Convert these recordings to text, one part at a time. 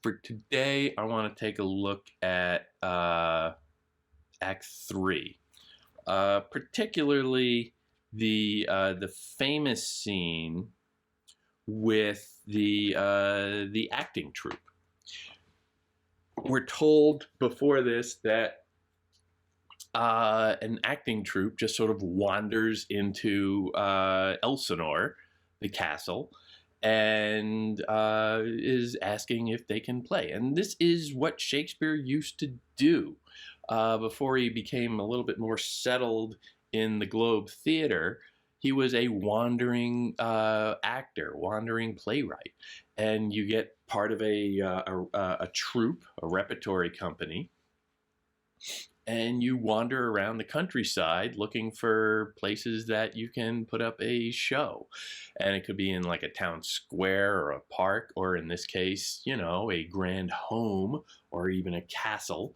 For today, I want to take a look at Act 3, particularly the famous scene with the acting troupe. We're told before this that an acting troupe just sort of wanders into Elsinore, the castle, and is asking if they can play. And this is what Shakespeare used to do before he became a little bit more settled in the Globe Theater. He was a wandering actor, wandering playwright, and you get part of a troupe, a repertory company, and you wander around the countryside looking for places that you can put up a show. And it could be in like a town square or a park, or in this case, you know, a grand home or even a castle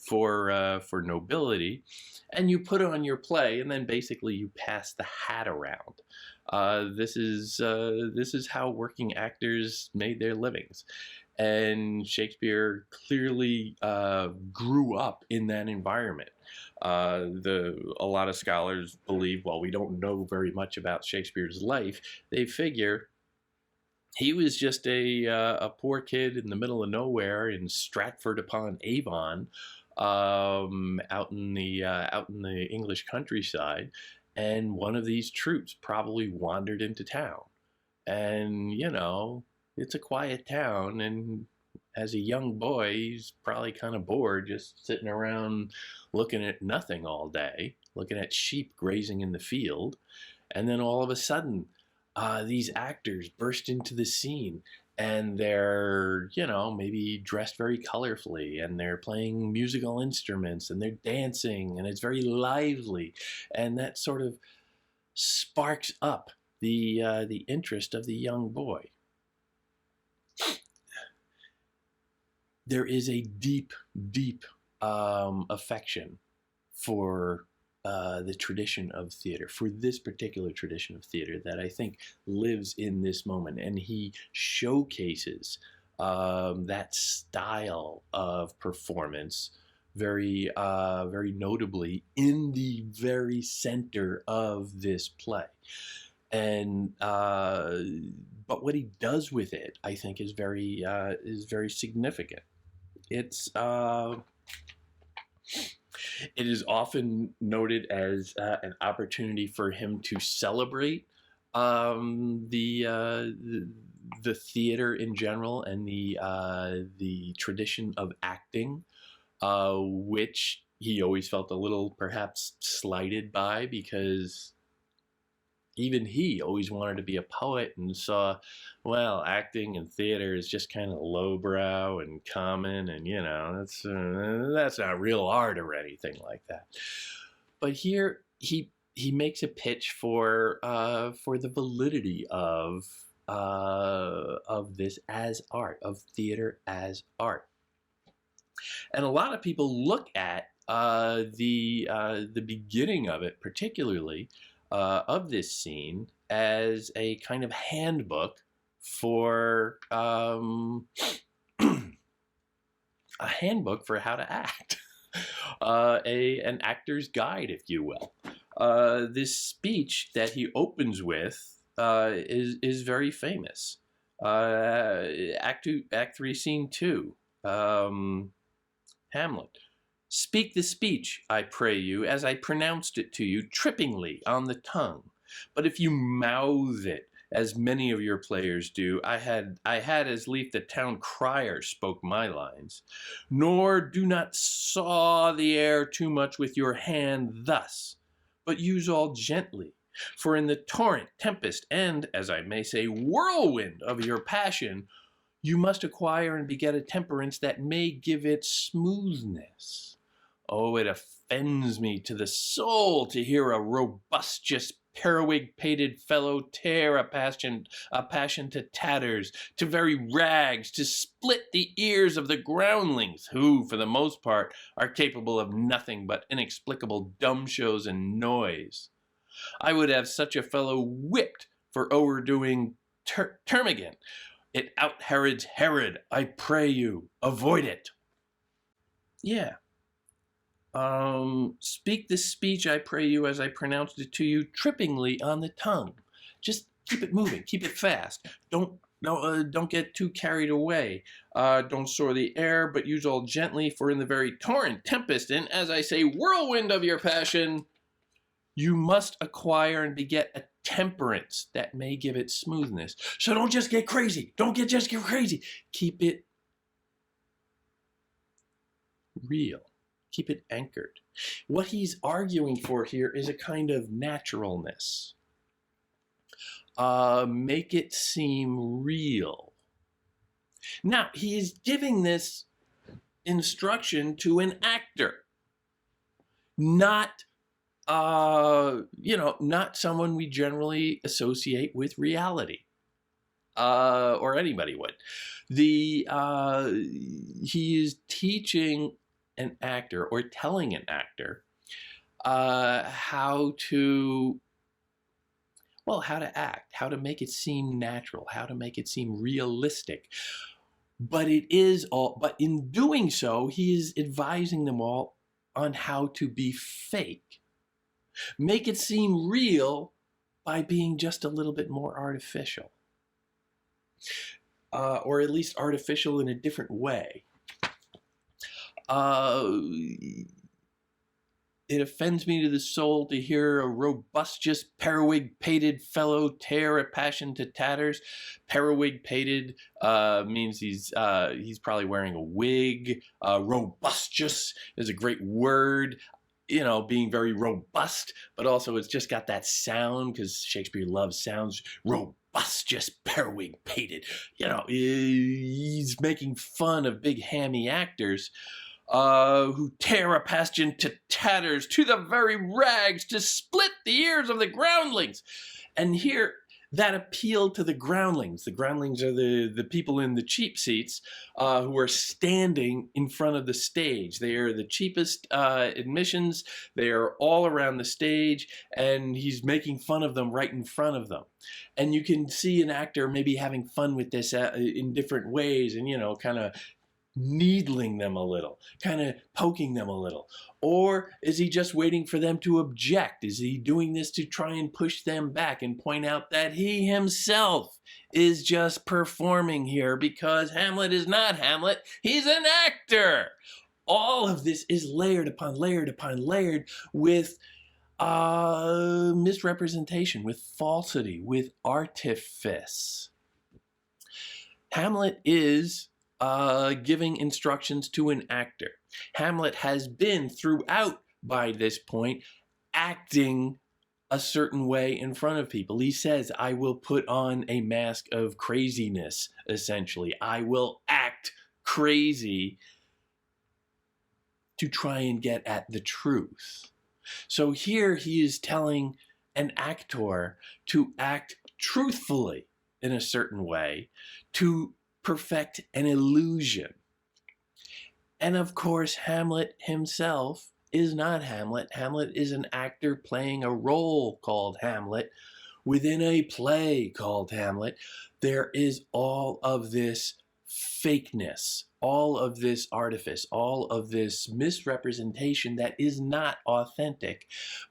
for nobility. And you put on your play, and then basically you pass the hat around. This is how working actors made their livings. And Shakespeare clearly grew up in that environment. A lot of scholars believe, while we don't know very much about Shakespeare's life, they figure he was just a poor kid in the middle of nowhere in Stratford upon Avon, out in the English countryside, and one of these troops probably wandered into town. And you know, it's a quiet town, and as a young boy, he's probably kind of bored just sitting around looking at nothing all day, looking at sheep grazing in the field. And then all of a sudden, these actors burst into the scene, and they're, you know, maybe dressed very colorfully, and they're playing musical instruments, and they're dancing, and it's very lively. And that sort of sparks up the interest of the young boy. There is a deep, deep affection for the tradition of theater, for this particular tradition of theater that I think lives in this moment. And he showcases that style of performance very notably in the very center of this play. And but what he does with it, I think, is very significant. It is often noted as an opportunity for him to celebrate the theater in general, and the tradition of acting, which he always felt a little perhaps slighted by, because even he always wanted to be a poet and saw, well, acting and theater is just kind of lowbrow and common, and you know, that's not real art or anything like that. But here he makes a pitch for the validity of this as art, of theater as art. And a lot of people look at the beginning of it, particularly of this scene, as a kind of handbook for a handbook for how to act, an actor's guide, if you will. This speech that he opens with is very famous. Act 3, Scene 2, Hamlet. Speak the speech, I pray you, as I pronounced it to you, trippingly on the tongue. But if you mouth it, as many of your players do, I had as lief the town crier spoke my lines. Nor do not saw the air too much with your hand thus, but use all gently. For in the torrent, tempest, and, as I may say, whirlwind of your passion, you must acquire and beget a temperance that may give it smoothness. Oh, it offends me to the soul to hear a robustious, periwig-pated fellow tear a passion to tatters, to very rags, to split the ears of the groundlings, who, for the most part, are capable of nothing but inexplicable dumb shows and noise. I would have such a fellow whipped for overdoing termagant, It out Herods Herod. I pray you, avoid it. Yeah. Speak this speech, I pray you, as I pronounced it to you, trippingly on the tongue. Just keep it moving, keep it fast. Don't get too carried away. Don't soar the air, but use all gently, for in the very torrent, tempest, and as I say, whirlwind of your passion, you must acquire and beget a temperance that may give it smoothness. So don't just get crazy. Just get crazy. Keep it real. Keep it anchored. What he's arguing for here is a kind of naturalness. Make it seem real. Now, he is giving this instruction to an actor, not not someone we generally associate with reality, or anybody would. He is teaching an actor, or telling an actor, how to act, how to make it seem natural, how to make it seem realistic. But in doing so, he is advising them all on how to be fake. Make it seem real by being just a little bit more artificial. Or at least artificial in a different way. It offends me to the soul to hear a robustious, periwig-pated fellow tear a passion to tatters. Periwig-pated means he's probably wearing a wig. Robustious is a great word. Being very robust, but also it's just got that sound, because Shakespeare loves sounds. Robustious, periwig-pated. He's making fun of big hammy actors who tear a passion to tatters, to the very rags, to split the ears of the groundlings. And here, that appeal to the groundlings. The groundlings are the people in the cheap seats who are standing in front of the stage. They are the cheapest admissions. They are all around the stage, and he's making fun of them right in front of them. And you can see an actor maybe having fun with this in different ways, and kind of needling them a little, kind of poking them a little. Or is he just waiting for them to object? Is he doing this to try and push them back and point out that he himself is just performing here, because Hamlet is not Hamlet, he's an actor? All of this is layered upon layered upon layered with misrepresentation, with falsity, with artifice. Hamlet is giving instructions to an actor. Hamlet has been throughout, by this point, acting a certain way in front of people. He says, I will put on a mask of craziness, essentially. I will act crazy to try and get at the truth. So here he is telling an actor to act truthfully in a certain way, to perfect an illusion. And of course, Hamlet himself is not Hamlet. Hamlet is an actor playing a role called Hamlet within a play called Hamlet. There is all of this fakeness, all of this artifice, all of this misrepresentation that is not authentic,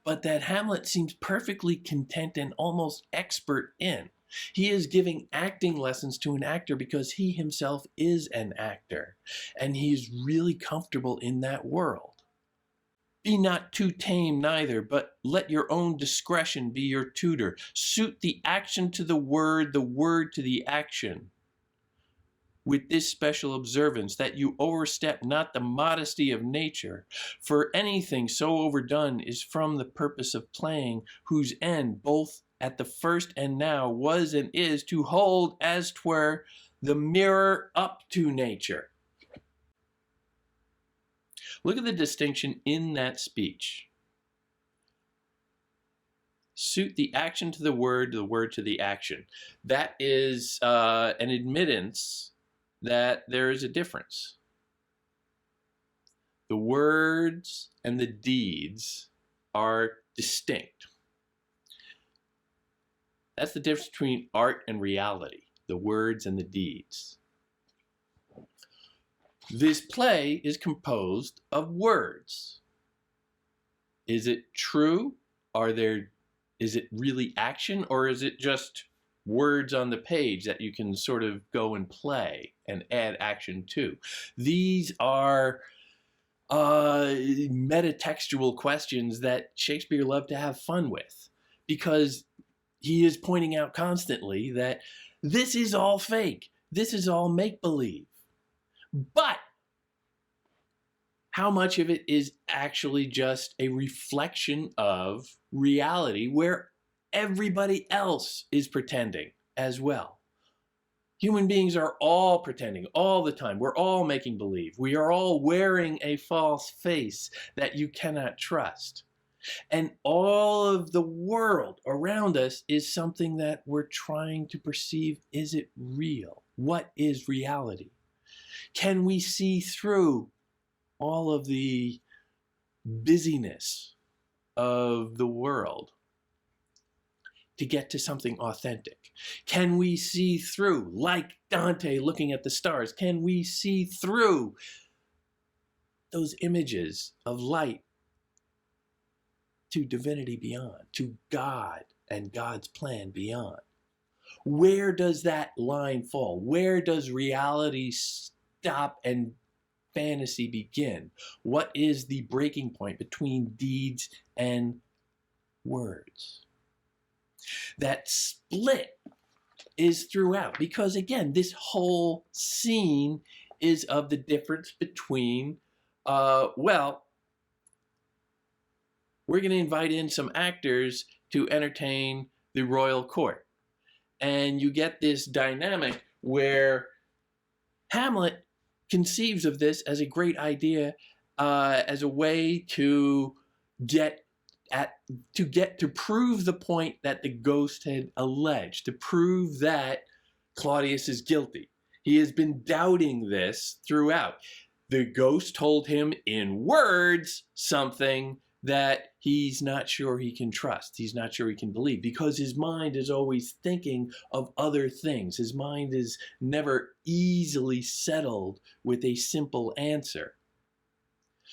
but that Hamlet seems perfectly content and almost expert in. He is giving acting lessons to an actor because he himself is an actor, and he's really comfortable in that world. Be not too tame neither, but let your own discretion be your tutor. Suit the action to the word to the action. With this special observance, that you overstep not the modesty of nature, for anything so overdone is from the purpose of playing, whose end both at the first and now was and is to hold as 'twere the mirror up to nature. Look at the distinction in that speech. Suit the action to the word to the action. That is an admittance that there is a difference. The words and the deeds are distinct. That's the difference between art and reality. the words and the deeds. This play is composed of words. Is it true? Is it really action, or is it just words on the page that you can sort of go and play and add action to? These are metatextual questions that Shakespeare loved to have fun with, because he is pointing out constantly that this is all fake. This is all make-believe. But how much of it is actually just a reflection of reality where everybody else is pretending as well? Human beings are all pretending all the time. We're all making believe. We are all wearing a false face that you cannot trust. And all of the world around us is something that we're trying to perceive. Is it real? What is reality? Can we see through all of the busyness of the world to get to something authentic? Can we see through, like Dante looking at the stars, can we see through those images of light to divinity beyond, to God and God's plan beyond? Where does that line fall? Where does reality stop and fantasy begin? What is the breaking point between deeds and words? That split is throughout, because again, this whole scene is of the difference between, well, we're going to invite in some actors to entertain the royal court. And you get this dynamic where Hamlet conceives of this as a great idea, as a way to prove the point that the ghost had alleged, to prove that Claudius is guilty. He has been doubting this throughout. The ghost told him in words something that he's not sure he can trust. He's not sure he can believe, because his mind is always thinking of other things. His mind is never easily settled with a simple answer.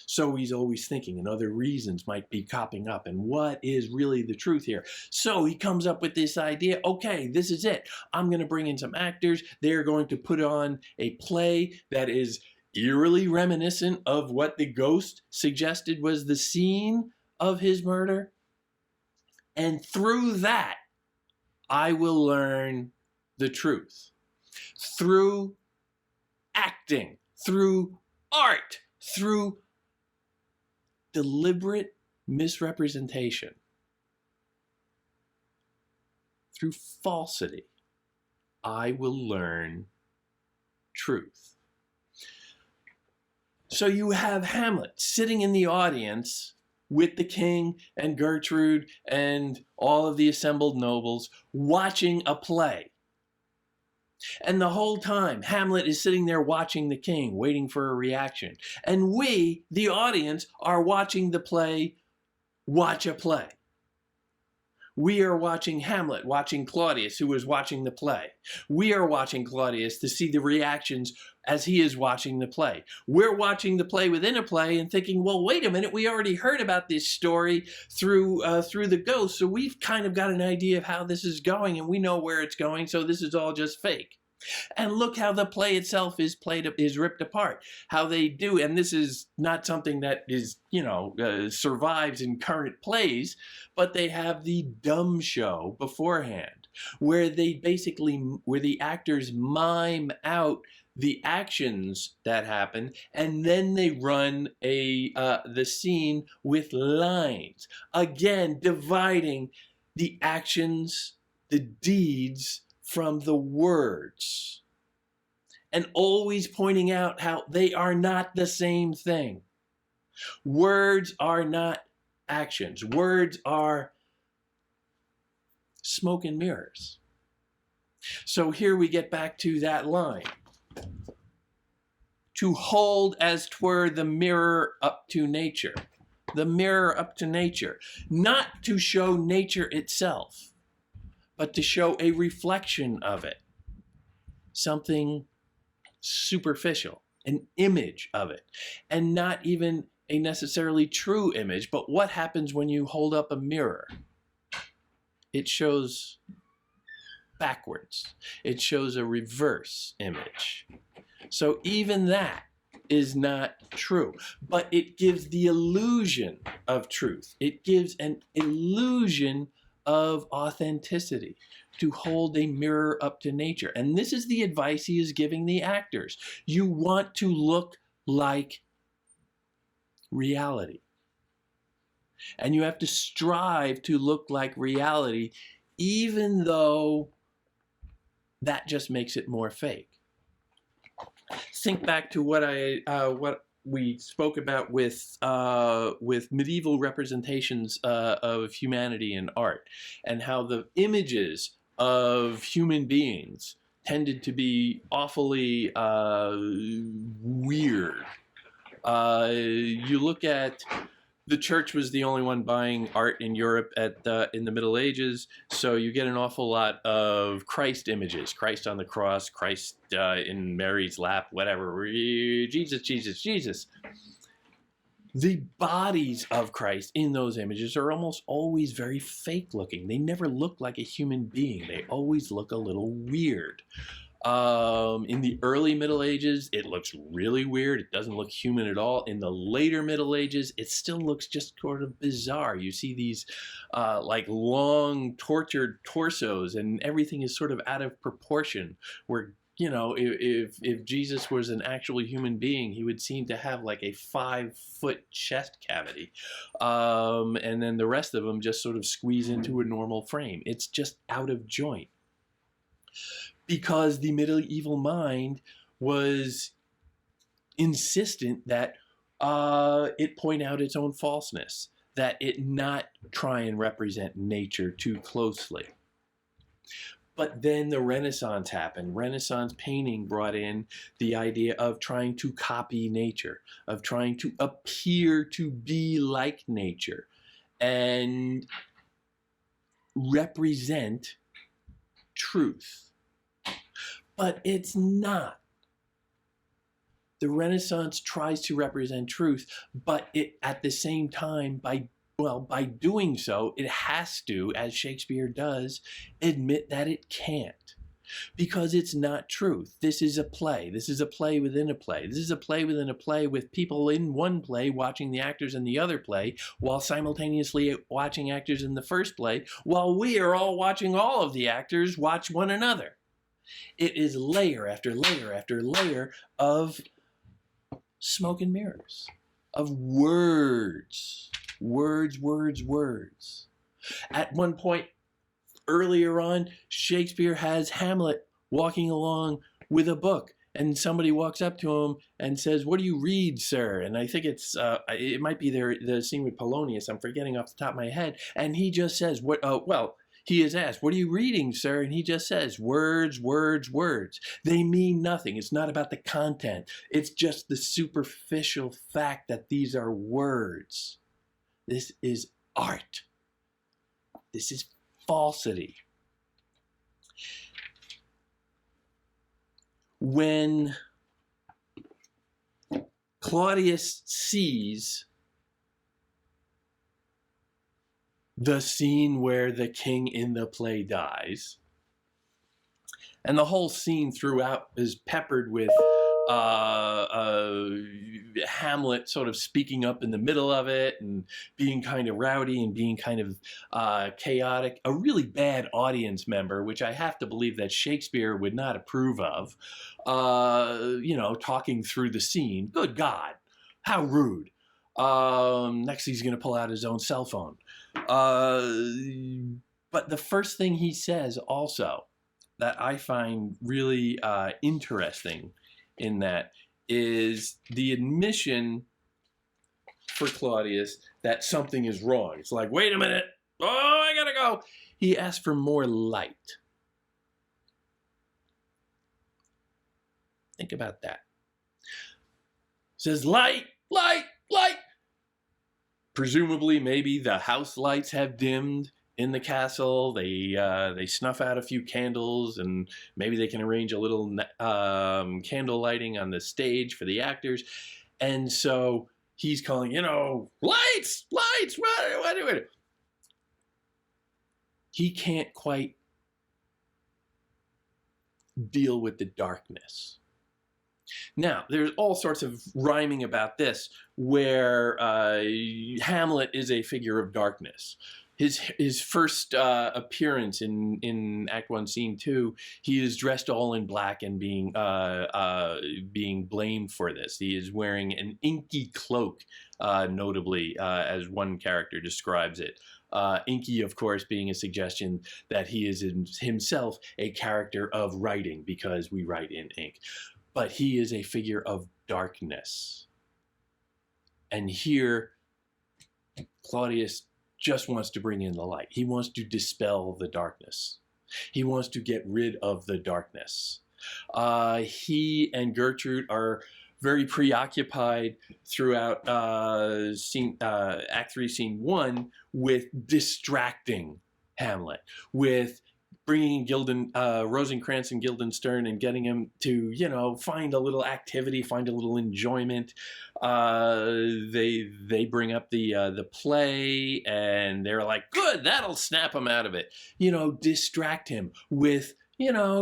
So he's always thinking, and other reasons might be popping up, and what is really the truth here? So he comes up with this idea, okay, this is it. I'm going to bring in some actors. They're going to put on a play that is eerily reminiscent of what the ghost suggested was the scene of his murder. And through that, I will learn the truth. Through acting, through art, through deliberate misrepresentation, through falsity, I will learn truth. So you have Hamlet sitting in the audience with the king and Gertrude and all of the assembled nobles watching a play. And the whole time, Hamlet is sitting there watching the king, waiting for a reaction. And we, the audience, are watching the play watch a play. We are watching Hamlet, watching Claudius, who is watching the play. We are watching Claudius to see the reactions as he is watching the play. We're watching the play within a play and thinking, well, wait a minute, we already heard about this story through the ghost, so we've kind of got an idea of how this is going, and we know where it's going, so this is all just fake. And look how the play itself is ripped apart. How they do, and this is not something that is, survives in current plays, but they have the dumb show beforehand, where the actors mime out the actions that happen, and then they run the scene with lines, again dividing the actions, the deeds from the words, and always pointing out how they are not the same thing. Words are not actions. Words are smoke and mirrors. So here we get back to that line. To hold as 'twere the mirror up to nature. The mirror up to nature. Not to show nature itself, but to show a reflection of it. something superficial, an image of it, and not even a necessarily true image. But what happens when you hold up a mirror? It shows backwards. It shows a reverse image. So even that is not true, but it gives the illusion of truth. It gives an illusion of authenticity to hold a mirror up to nature. And this is the advice he is giving the actors. You want to look like reality. And you have to strive to look like reality, even though that just makes it more fake. Think back to what we spoke about with medieval representations of humanity in art, and how the images of human beings tended to be awfully weird. You look at the church was the only one buying art in Europe in the Middle Ages, so you get an awful lot of Christ images, Christ on the cross, Christ in Mary's lap, whatever, Jesus, Jesus, Jesus. The bodies of Christ in those images are almost always very fake looking. They never look like a human being. They always look a little weird. In the early Middle Ages, it looks really weird. It doesn't look human at all. In the later Middle Ages, it still looks just sort of bizarre. You see these like long tortured torsos, and everything is sort of out of proportion, where, you know, if Jesus was an actual human being, he would seem to have like a 5-foot chest cavity. And then the rest of them just sort of squeeze into a normal frame. It's just out of joint. Because the medieval mind was insistent that it point out its own falseness, that it not try and represent nature too closely. But then the Renaissance happened. Renaissance painting brought in the idea of trying to copy nature, of trying to appear to be like nature, and represent truth. But it's not. The Renaissance tries to represent truth, but it, at the same time, by doing so, it has to, as Shakespeare does, admit that it can't. Because it's not truth. This is a play. This is a play within a play. This is a play within a play, with people in one play watching the actors in the other play, while simultaneously watching actors in the first play, while we are all watching all of the actors watch one another. It is layer after layer after layer of smoke and mirrors, of words. Words, words, words. At one point earlier on, Shakespeare has Hamlet walking along with a book, and somebody walks up to him and says, "What do you read, sir?" And I think it might be the scene with Polonius. I'm forgetting off the top of my head. And he just says, he is asked, "What are you reading, sir?" And he just says, "Words, words, words." They mean nothing. It's not about the content. It's just the superficial fact that these are words. This is art. This is falsity. When Claudius sees the scene where the king in the play dies, and the whole scene throughout is peppered with Hamlet sort of speaking up in the middle of it and being kind of rowdy and being kind of chaotic, a really bad audience member, which I have to believe that Shakespeare would not approve of, talking through the scene. Good God, how rude. Next he's going to pull out his own cell phone. But the first thing he says also that I find really interesting in that is the admission for Claudius that something is wrong. It's like, wait a minute, oh, I gotta go. He asks for more light. Think about that. Says light, light, light. Presumably, maybe the house lights have dimmed in the castle. They snuff out a few candles, and maybe they can arrange a little candle lighting on the stage for the actors. And so he's calling, lights, lights, what? He can't quite deal with the darkness. Now, there's all sorts of rhyming about this, where Hamlet is a figure of darkness. His first appearance in Act 1, Scene 2, he is dressed all in black and being blamed for this. He is wearing an inky cloak, notably, as one character describes it. Inky, of course, being a suggestion that he is himself a character of writing, because we write in ink. But he is a figure of darkness. And here, Claudius just wants to bring in the light. He wants to dispel the darkness. He wants to get rid of the darkness. He and Gertrude are very preoccupied throughout Act 3, Scene 1 with distracting Hamlet, with bringing Rosencrantz and Guildenstern and getting him to, find a little activity, find a little enjoyment. They bring up the play, and they're like, good, that'll snap him out of it. Distract him with,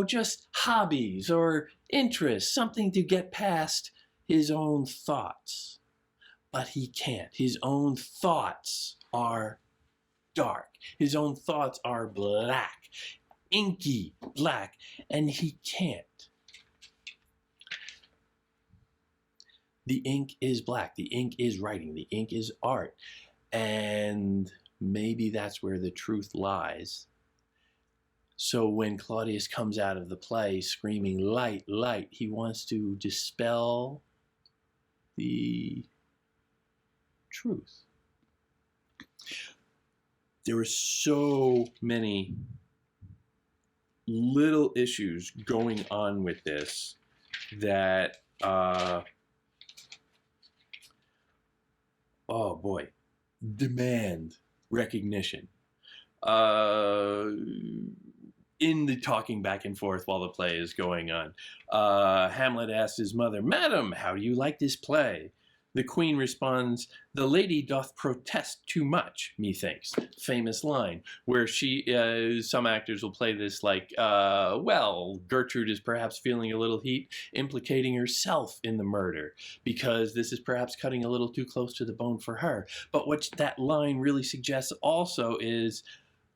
just hobbies or interests, something to get past his own thoughts. But he can't. His own thoughts are dark. His own thoughts are black. Inky black, and he can't. The ink is black. The ink is writing. The ink is art. And maybe that's where the truth lies. So when Claudius comes out of the play screaming, light, light, he wants to dispel the truth. There were so many little issues going on with this that, oh boy, demand recognition. In the talking back and forth while the play is going on, Hamlet asks his mother, "Madam, how do you like this play?" The queen responds, "The lady doth protest too much, methinks." Famous line, where some actors will play this like, well, Gertrude is perhaps feeling a little heat, implicating herself in the murder, because this is perhaps cutting a little too close to the bone for her. But what that line really suggests also is,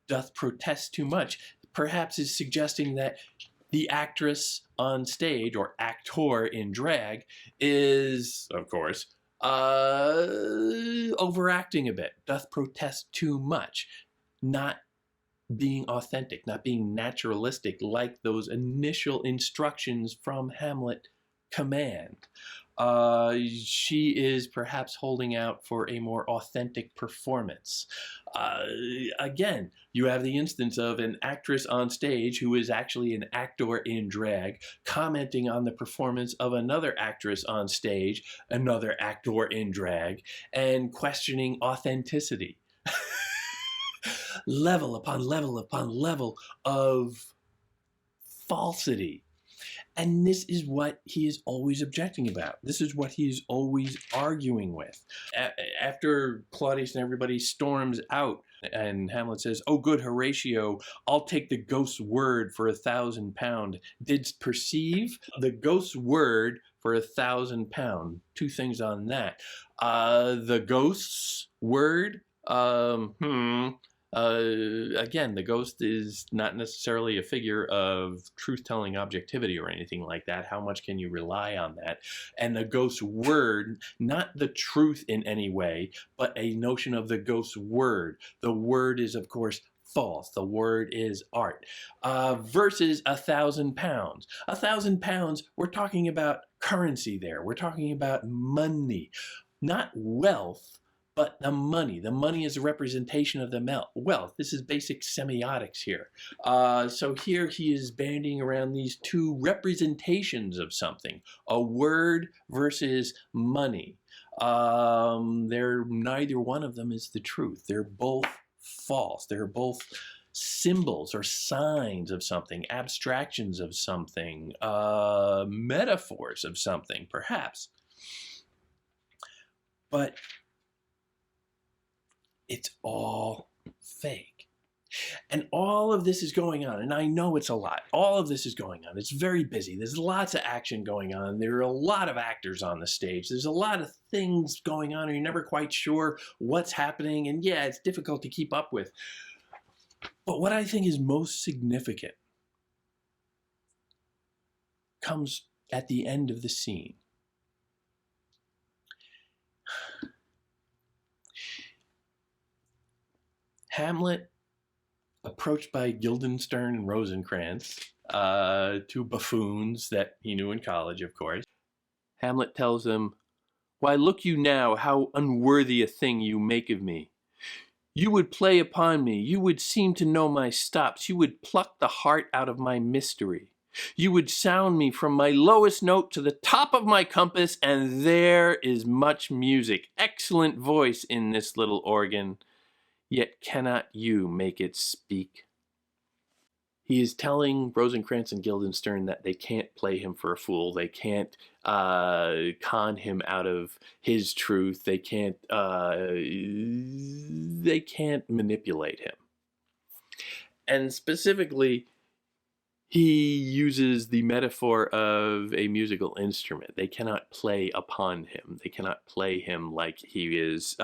doth protest too much, perhaps is suggesting that the actress on stage, or actor in drag, is, of course, overacting a bit, doth protest too much, not being authentic, not being naturalistic like those initial instructions from Hamlet command. She is perhaps holding out for a more authentic performance. Again, you have the instance of an actress on stage who is actually an actor in drag commenting on the performance of another actress on stage, another actor in drag, and questioning authenticity. Level upon level upon level of falsity. And this is what he is always objecting about. This is what he is always arguing with. After Claudius and everybody storms out, and Hamlet says, "Oh, good Horatio, I'll take the ghost's word for £1,000. Didst perceive?" The ghost's word for £1,000. Two things on that. The ghost's word, again, the ghost is not necessarily a figure of truth-telling objectivity or anything like that. How much can you rely on that? And the ghost's word, not the truth in any way, but a notion of the ghost's word. The word is, of course, false. The word is art. Versus £1,000. £1,000, we're talking about currency there. We're talking about money, not wealth, but the money. The money is a representation of the wealth. This is basic semiotics here. So here he is bandying around these two representations of something, a word versus money. Neither one of them is the truth. They're both false. They're both symbols or signs of something, abstractions of something, metaphors of something, perhaps. But it's all fake. And all of this is going on, and I know it's a lot. All of this is going on. It's very busy. There's lots of action going on. There are a lot of actors on the stage. There's a lot of things going on, and you're never quite sure what's happening. And yeah, it's difficult to keep up with. But what I think is most significant comes at the end of the scene. Hamlet, approached by Guildenstern and Rosencrantz, two buffoons that he knew in college, of course. Hamlet tells them, "Why, look you now, how unworthy a thing you make of me. You would play upon me, you would seem to know my stops, you would pluck the heart out of my mystery. You would sound me from my lowest note to the top of my compass, and there is much music, excellent voice in this little organ. Yet cannot you make it speak?" He is telling Rosencrantz and Guildenstern that they can't play him for a fool. They can't con him out of his truth. They can't manipulate him. And specifically, he uses the metaphor of a musical instrument. They cannot play upon him. They cannot play him like he is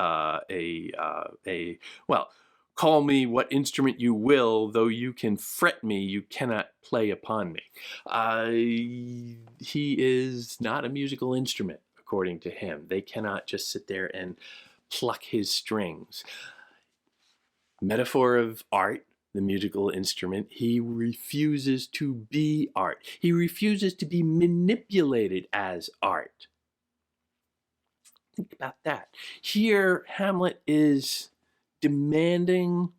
well, call me what instrument you will, though you can fret me, you cannot play upon me. He is not a musical instrument, according to him. They cannot just sit there and pluck his strings. Metaphor of art, the musical instrument, he refuses to be art. He refuses to be manipulated as art. Think about that. Here, Hamlet is demanding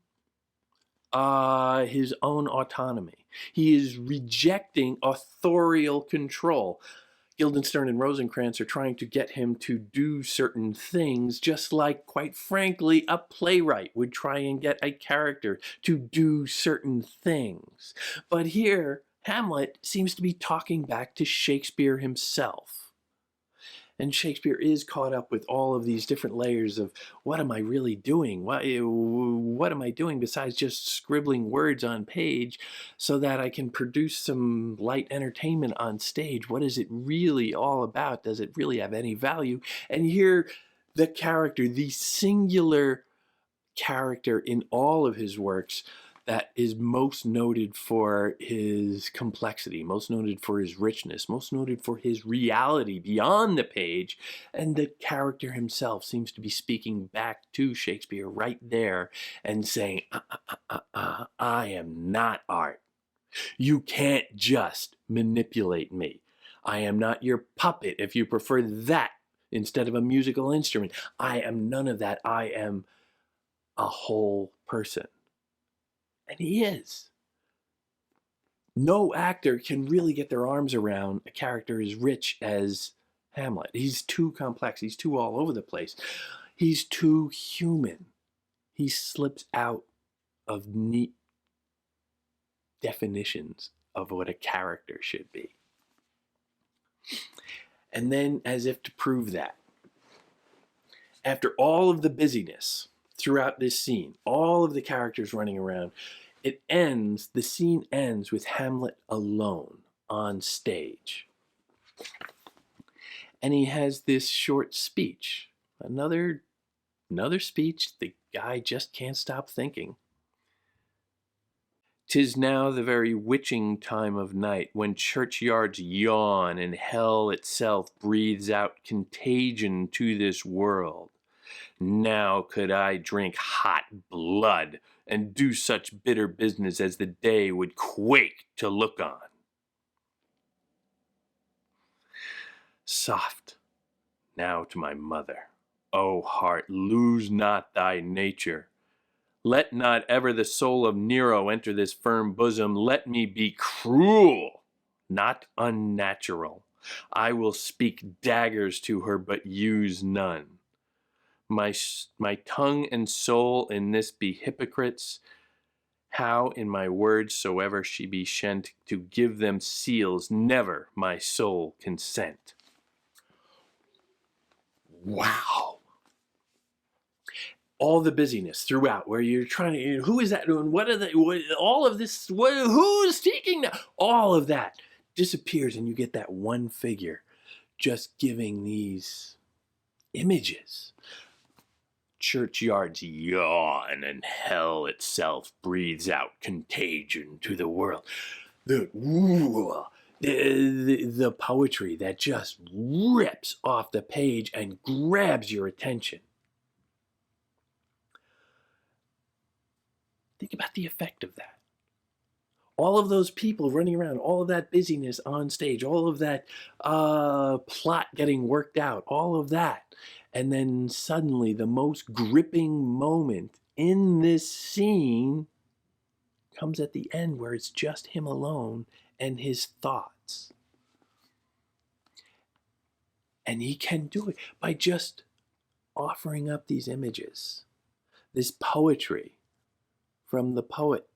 his own autonomy. He is rejecting authorial control. Guildenstern and Rosencrantz are trying to get him to do certain things, just like, quite frankly, a playwright would try and get a character to do certain things. But here, Hamlet seems to be talking back to Shakespeare himself. And Shakespeare is caught up with all of these different layers of, what am I really doing? What am I doing besides just scribbling words on page so that I can produce some light entertainment on stage? What is it really all about? Does it really have any value? And here, the character, the singular character in all of his works that is most noted for his complexity, most noted for his richness, most noted for his reality beyond the page, and the character himself seems to be speaking back to Shakespeare right there and saying, I am not art. You can't just manipulate me. I am not your puppet if you prefer that instead of a musical instrument. I am none of that. I am a whole person. And he is. No actor can really get their arms around a character as rich as Hamlet. He's too complex. He's too all over the place. He's too human. He slips out of neat definitions of what a character should be. And then, as if to prove that, after all of the busyness throughout this scene, all of the characters running around, the scene ends with Hamlet alone on stage. And he has this short speech. Another speech, the guy just can't stop thinking. "'Tis now the very witching time of night, when churchyards yawn and hell itself breathes out contagion to this world. Now could I drink hot blood and do such bitter business as the day would quake to look on. Soft now to my mother, O heart, lose not thy nature. Let not ever the soul of Nero enter this firm bosom. Let me be cruel, not unnatural. I will speak daggers to her, but use none. my tongue and soul in this be hypocrites. How in my words soever she be shent, to give them seals, never my soul consent. Wow. All the busyness throughout, where you're trying to, who is that doing? What are they? All of this, who's speaking now? All of that disappears, and you get that one figure just giving these images. Churchyards yawn, and hell itself breathes out contagion to the world. The poetry that just rips off the page and grabs your attention. Think about the effect of that. All of those people running around, all of that busyness on stage, all of that plot getting worked out, all of that. And then suddenly the most gripping moment in this scene comes at the end, where it's just him alone and his thoughts. And he can do it by just offering up these images, this poetry from the poet,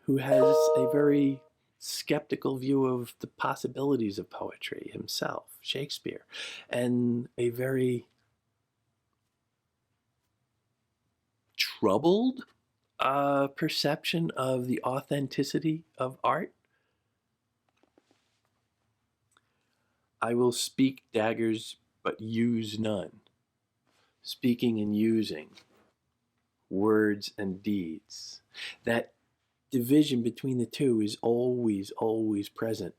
who has a very skeptical view of the possibilities of poetry himself, Shakespeare, and a very troubled perception of the authenticity of art. I will speak daggers, but use none. Speaking and using words and deeds. That division between the two is always, always present.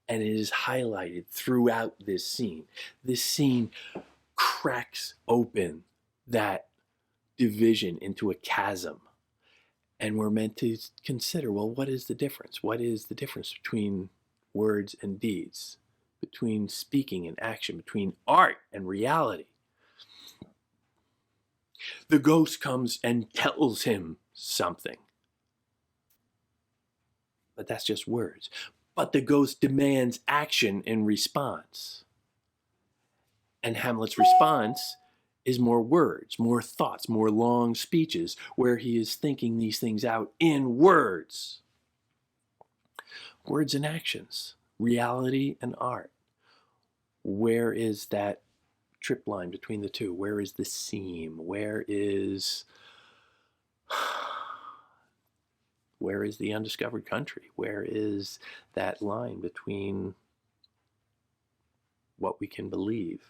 And it is highlighted throughout this scene. This scene cracks open that division into a chasm. And we're meant to consider, well, what is the difference? What is the difference between words and deeds? Between speaking and action? Between art and reality? The ghost comes and tells him something. But that's just words. But the ghost demands action in response. And Hamlet's response is more words, more thoughts, more long speeches, where he is thinking these things out in words. Words and actions, reality and art. Where is that trip line between the two? Where is the seam? Where is the undiscovered country? Where is that line between what we can believe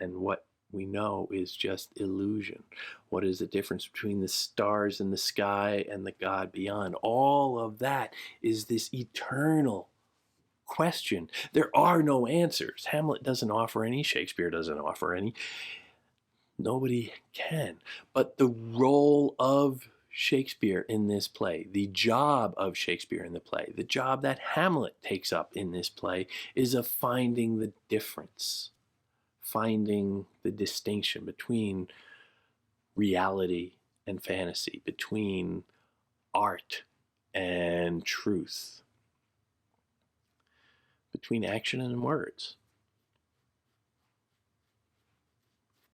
and what we know is just illusion? What is the difference between the stars in the sky and the God beyond? All of that is this eternal question. There are no answers. Hamlet doesn't offer any. Shakespeare doesn't offer any. Nobody can. But the role of Shakespeare in this play, the job of Shakespeare in the play, the job that Hamlet takes up in this play, is of finding the difference, finding the distinction between reality and fantasy, between art and truth, between action and words.